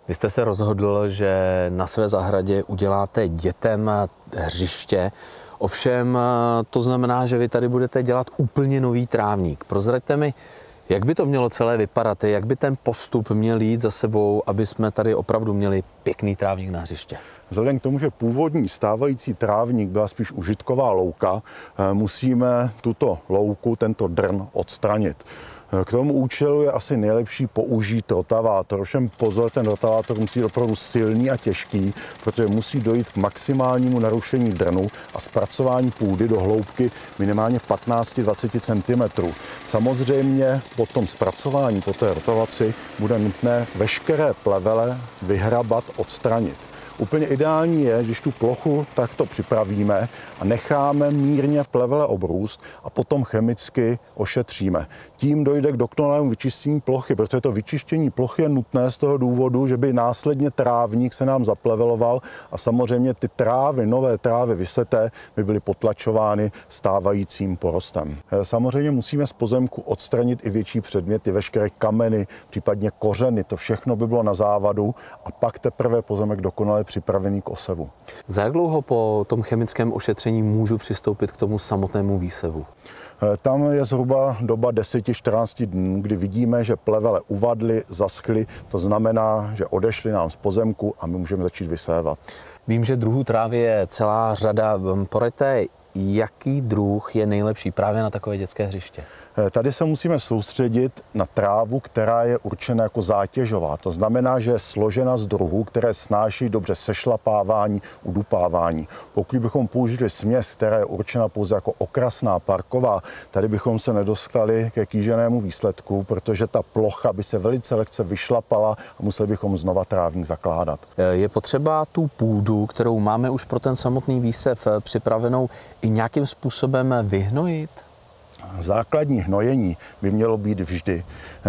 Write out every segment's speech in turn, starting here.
Vy jste se rozhodl, že na své zahradě uděláte dětem hřiště. Ovšem to znamená, že vy tady budete dělat úplně nový trávník. Prozraďte mi, jak by to mělo celé vypadat, jak by ten postup měl jít za sebou, aby jsme tady opravdu měli pěkný trávník na hřiště? Vzhledem k tomu, že původní stávající trávník byla spíš užitková louka, musíme tuto louku, tento drn odstranit. K tomu účelu je asi nejlepší použít rotavátor. Ovšem pozor, ten rotavátor musí být opravdu silný a těžký, protože musí dojít k maximálnímu narušení drnu a zpracování půdy do hloubky minimálně 15-20 cm. Samozřejmě po tom zpracování, po té rotovaci, bude nutné veškeré plevele vyhrabat, odstranit. Úplně ideální je, když tu plochu takto připravíme a necháme mírně plevele obrůst a potom chemicky ošetříme. Tím dojde k dokonalému vyčištění plochy, protože to vyčištění plochy je nutné z toho důvodu, že by následně trávník se nám zapleveloval a samozřejmě ty trávy, nové trávy vyseté, by byly potlačovány stávajícím porostem. Samozřejmě musíme z pozemku odstranit i větší předměty, veškeré kameny, případně kořeny, to všechno by bylo na závadu a pak teprve pozemek dokonale připravený k osevu. Za jak dlouho po tom chemickém ošetření můžu přistoupit k tomu samotnému výsevu? Tam je zhruba doba 10-14 dnů, kdy vidíme, že plevele uvadly, zaschly, to znamená, že odešly nám z pozemku a my můžeme začít vysévat. Vím, že druhů trávy je celá řada. Poraďte, jaký druh je nejlepší právě na takové dětské hřiště? Tady se musíme soustředit na trávu, která je určena jako zátěžová. To znamená, že je složena z druhů, které snáší dobře sešlapávání, udupávání. Pokud bychom použili směs, která je určena pouze jako okrasná, parková, tady bychom se nedostali ke kýženému výsledku, protože ta plocha by se velice lehce vyšlapala a museli bychom znova trávník zakládat. Je potřeba tu půdu, kterou máme už pro ten samotný výsev připravenou, i nějakým způsobem vyhnojit? Základní hnojení by mělo být vždy.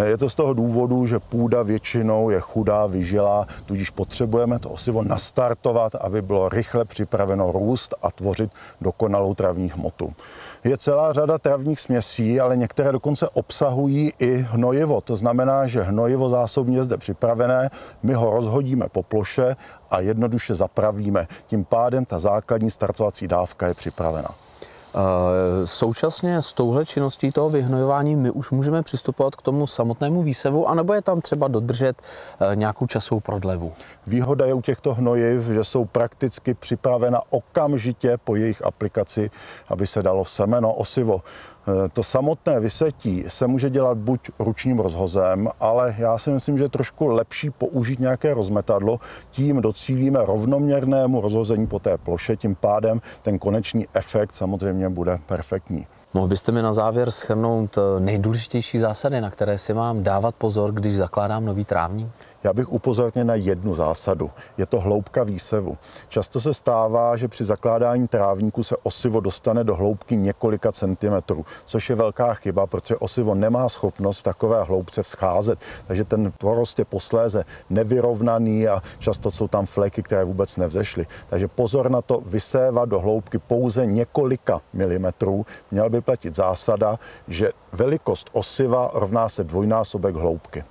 Je to z toho důvodu, že půda většinou je chudá, vyžilá, tudíž potřebujeme to osivo nastartovat, aby bylo rychle připraveno růst a tvořit dokonalou travní hmotu. Je celá řada travních směsí, ale některé dokonce obsahují i hnojivo. To znamená, že hnojivo zásobně je zde připravené, my ho rozhodíme po ploše a jednoduše zapravíme. Tím pádem ta základní startovací dávka je připravena. Současně s touhle činností toho vyhnojování my už můžeme přistupovat k tomu samotnému výsevu, anebo je tam třeba dodržet nějakou časovou prodlevu? Výhoda je u těchto hnojiv, že jsou prakticky připravena okamžitě po jejich aplikaci, aby se dalo semeno, osivo. To samotné vysetí se může dělat buď ručním rozhozem, ale já si myslím, že je trošku lepší použít nějaké rozmetadlo, tím docílíme rovnoměrnému rozhození po té ploše, tím pádem ten konečný efekt samozřejmě bude perfektní. Mohl byste mi na závěr shrnout nejdůležitější zásady, na které si mám dávat pozor, když zakládám nový trávník? Já bych upozornil na jednu zásadu. Je to hloubka výsevu. Často se stává, že při zakládání trávníku se osivo dostane do hloubky několika centimetrů, což je velká chyba, protože osivo nemá schopnost v takové hloubce vzcházet. Takže ten porost je posléze nevyrovnaný a často jsou tam fleky, které vůbec nevzešly. Takže pozor na to, vysévat do hloubky pouze několika milimetrů. Měla by platit zásada, že velikost osiva rovná se dvojnásobek hloubky.